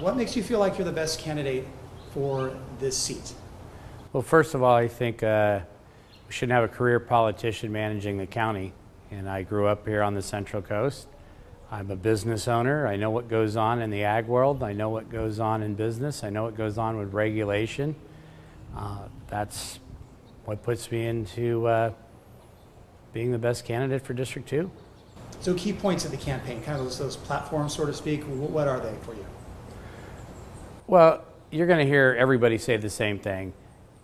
What makes you feel like you're the best candidate for this seat? Well, first of all, I think we shouldn't have a career politician managing the county. And I grew up here on the Central Coast. I'm a business owner. I know what goes on in the ag world. I know what goes on in business. I know what goes on with regulation. That's what puts me into being the best candidate for District 2. So key points of the campaign, kind of those platforms, so to speak, what are they for you? Well, you're going to hear everybody say the same thing.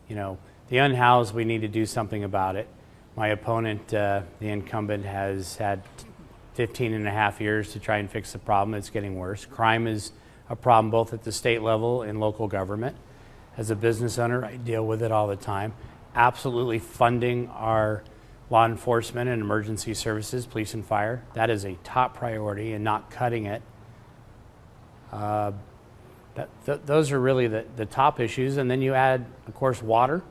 You know, the unhoused, we need to do something about it. My opponent, the incumbent, has had 15 and a half years to try and fix the problem. It's getting worse. Crime is a problem both at the state level and local government. As a business owner, I deal with it all the time. Absolutely funding our law enforcement and emergency services, police and fire. That is a top priority, and not cutting it. Those are really the top issues. And then you add, of course, water,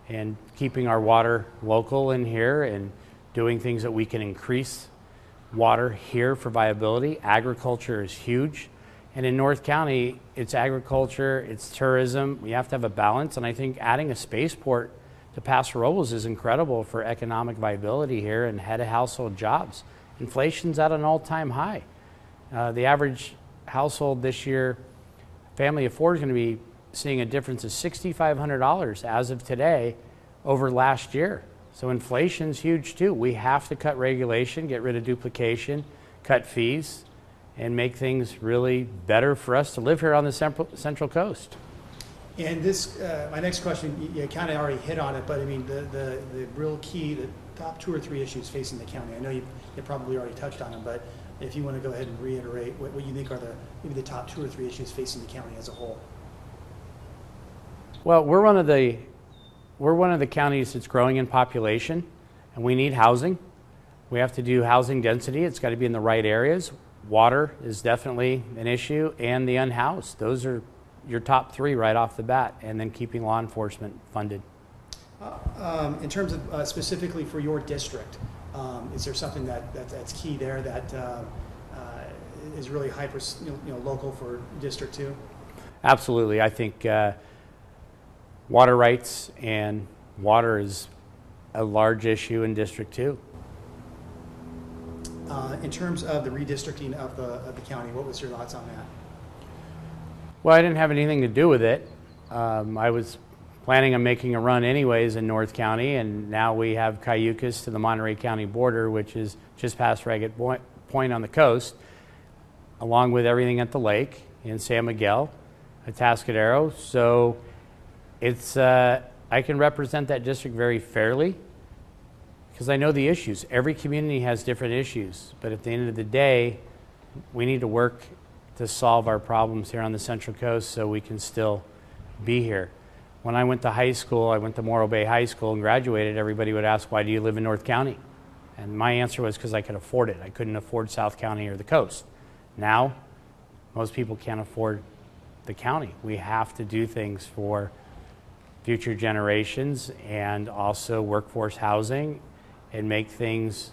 and keeping our water local in here and doing things that we can increase water here for viability. Agriculture is huge. And in North County, it's agriculture, it's tourism. We have to have a balance. And I think adding a spaceport to Paso Robles is incredible for economic viability here and head of household jobs. Inflation's at an all-time high. The average household this year, family of four, is going to be seeing a difference of $6,500 as of today over last year. So inflation's huge too. We have to cut regulation, get rid of duplication, cut fees, and make things really better for us to live here on the Central Coast. And this, my next question, you kind of already hit on it, but I mean, the real key, the top 2 or 3 issues facing the county. I know you probably already touched on them, but if you want to go ahead and reiterate what you think are maybe the top 2 or 3 issues facing the county as a whole. Well, we're one of the counties that's growing in population, and we need housing. We have to do housing density. It's got to be in the right areas. Water is definitely an issue, and the unhoused. Those are your top 3 right off the bat, and then keeping law enforcement funded. In terms of specifically for your district, is there something that's key there that is really local for District 2? Absolutely. I think water rights and water is a large issue in District 2. In terms of the redistricting of the county, what was your thoughts on that? Well, I didn't have anything to do with it. I was planning on making a run anyways in North County, and now we have Cayucas to the Monterey County border, which is just past Ragged Point on the coast, along with everything at the lake in San Miguel, Atascadero. So it's I can represent that district very fairly because I know the issues. Every community has different issues, but at the end of the day, we need to work to solve our problems here on the Central Coast so we can still be here. When I went to high school, I went to Morro Bay High School and graduated, everybody would ask, why do you live in North County? And my answer was because I could afford it. I couldn't afford South County or the coast. Now, most people can't afford the county. We have to do things for future generations and also workforce housing and make things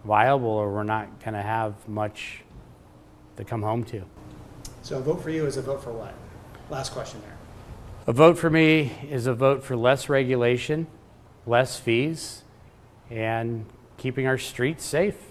viable, or we're not going to have much to come home to. So a vote for you is a vote for what? Last question there. A vote for me is a vote for less regulation, less fees, and keeping our streets safe.